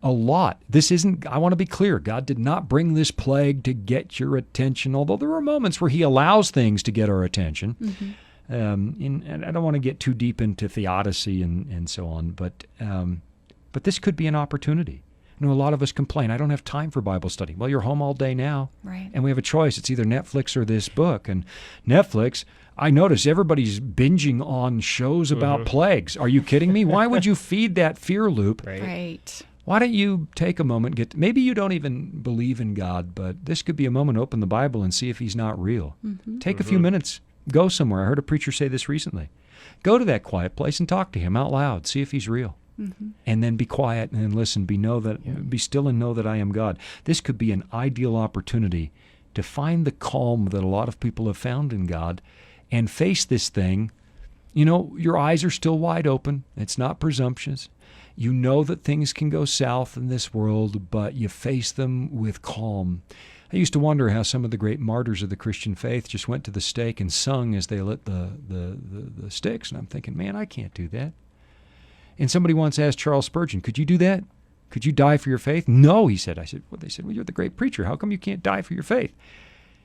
a lot. I want to be clear, God did not bring this plague to get your attention, although there are moments where he allows things to get our attention. And I don't want to get too deep into theodicy and so on, but this could be an opportunity. A lot of us complain, I don't have time for Bible study. Well, you're home all day now, right? And we have a choice. It's either Netflix or this book. And Netflix, I notice everybody's binging on shows about plagues. Are you kidding me? Why would you feed that fear loop? Right. Why don't you take a moment, maybe you don't even believe in God, but this could be a moment, open the Bible and see if he's not real. Take a few minutes, go somewhere. I heard a preacher say this recently. Go to that quiet place and talk to him out loud. See if he's real. And then be quiet and listen. Be still and know that I am God. This could be an ideal opportunity to find the calm that a lot of people have found in God and face this thing. Your eyes are still wide open. It's not presumptuous. You know that things can go south in this world, but you face them with calm. I used to wonder how some of the great martyrs of the Christian faith just went to the stake and sung as they lit the sticks. And I'm thinking, man, I can't do that. And somebody once asked Charles Spurgeon, could you do that? Could you die for your faith? No, he said. They said, well, you're the great preacher. How come you can't die for your faith?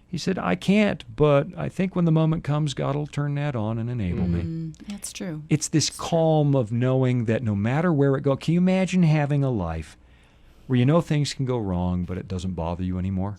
He said, I can't, but I think when the moment comes, God will turn that on and enable me. That's true. It's this calm of knowing that no matter where it goes, can you imagine having a life where things can go wrong, but it doesn't bother you anymore?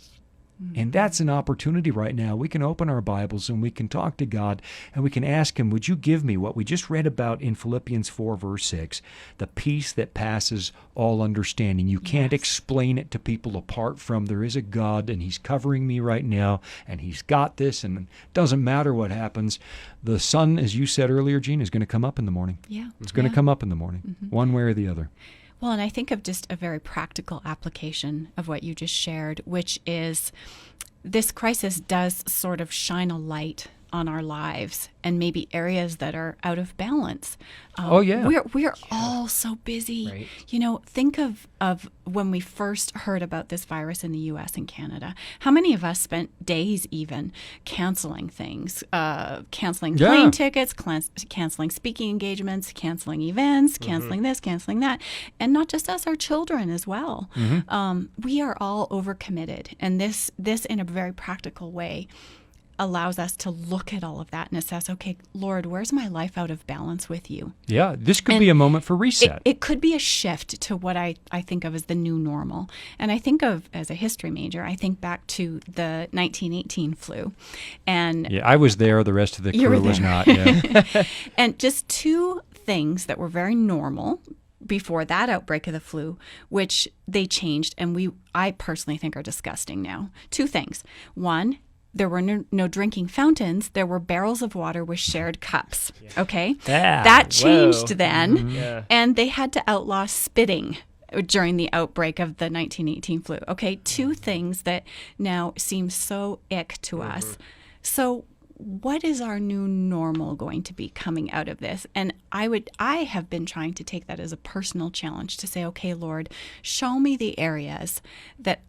And that's an opportunity right now. We can open our Bibles and we can talk to God and we can ask him, would you give me what we just read about in Philippians 4, verse 6, the peace that passes all understanding. You can't explain it to people apart from there is a God and he's covering me right now and he's got this and it doesn't matter what happens. The sun, as you said earlier, Gene, is going to come up in the morning. Yeah. It's going to come up in the morning, one way or the other. Well, and I think of just a very practical application of what you just shared, which is this crisis does sort of shine a light on our lives and maybe areas that are out of balance. We're all so busy. Right. You know, think of when we first heard about this virus in the U.S. and Canada. How many of us spent days even canceling things, canceling plane tickets, canceling speaking engagements, canceling events, canceling this, canceling that, and not just us, our children as well. We are all overcommitted, and this in a very practical way allows us to look at all of that and assess, okay, Lord, where's my life out of balance with you? Yeah, this could be a moment for reset. It could be a shift to what I think of as the new normal. And I think of, as a history major, I think back to the 1918 flu. And yeah, I was there. The rest of the crew was not. Yeah. And just two things that were very normal before that outbreak of the flu, which they changed, and I personally think are disgusting now. Two things. One, there were no drinking fountains. There were barrels of water with shared cups. Okay? That changed then. And they had to outlaw spitting during the outbreak of the 1918 flu. Okay? Two things that now seem so ick to us. So what is our new normal going to be coming out of this? And I have been trying to take that as a personal challenge to say, okay, Lord, show me the areas that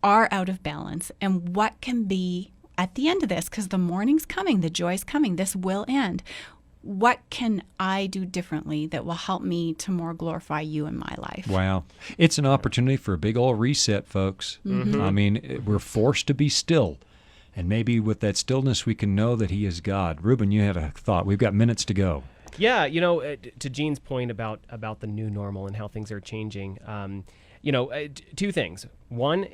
are out of balance and what can be at the end of this, because the morning's coming, the joy's coming, this will end. What can I do differently that will help me to more glorify you in my life? Wow. It's an opportunity for a big old reset, folks. I mean, we're forced to be still. And maybe with that stillness, we can know that he is God. Reuben, you had a thought. We've got minutes to go. Yeah, you know, to Gene's point about the new normal and how things are changing, two things. One,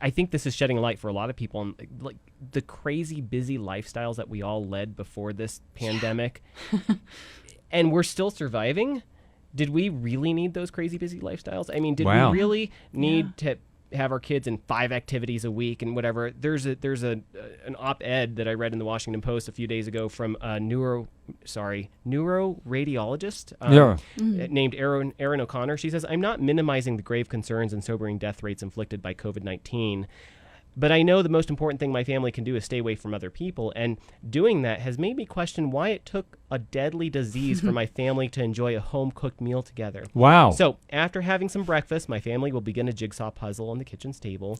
I think this is shedding a light for a lot of people on like the crazy busy lifestyles that we all led before this pandemic. And we're still surviving. Did we really need those crazy busy lifestyles? I mean, did we really need to have our kids in 5 activities a week and whatever? There's an op-ed that I read in the Washington Post a few days ago from a neuroradiologist named Erin O'Connor. She says, I'm not minimizing the grave concerns and sobering death rates inflicted by COVID-19, but I know the most important thing my family can do is stay away from other people, and doing that has made me question why it took a deadly disease for my family to enjoy a home-cooked meal together. Wow. So after having some breakfast, my family will begin a jigsaw puzzle on the kitchen's table.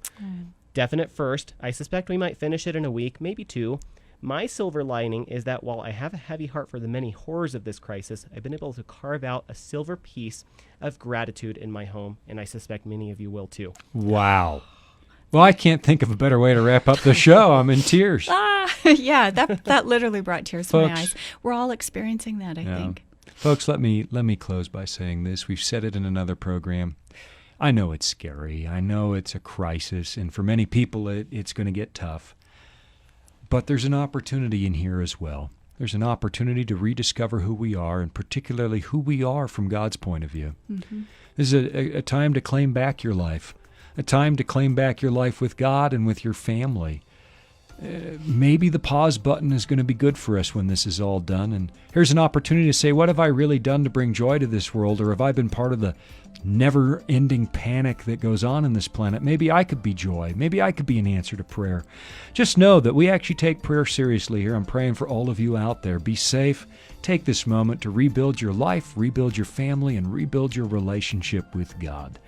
Definite first. I suspect we might finish it in a week, maybe 2. My silver lining is that while I have a heavy heart for the many horrors of this crisis, I've been able to carve out a silver piece of gratitude in my home, and I suspect many of you will too. Wow. Well, I can't think of a better way to wrap up the show. I'm in tears. Yeah, that literally brought tears to my eyes. We're all experiencing that, I think. Folks, let me close by saying this. We've said it in another program. I know it's scary. I know it's a crisis, and for many people it's going to get tough. But there's an opportunity in here as well. There's an opportunity to rediscover who we are, and particularly who we are from God's point of view. This is a time to claim back your life. A time to claim back your life with God and with your family. Maybe the pause button is going to be good for us when this is all done. And here's an opportunity to say, what have I really done to bring joy to this world? Or have I been part of the never-ending panic that goes on in this planet? Maybe I could be joy. Maybe I could be an answer to prayer. Just know that we actually take prayer seriously here. I'm praying for all of you out there. Be safe. Take this moment to rebuild your life, rebuild your family, and rebuild your relationship with God.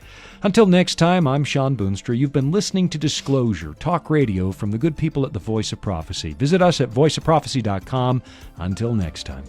Until next time, I'm Sean Boonstra. You've been listening to Disclosure, talk radio from the good people at the Voice of Prophecy. Visit us at voiceofprophecy.com. Until next time.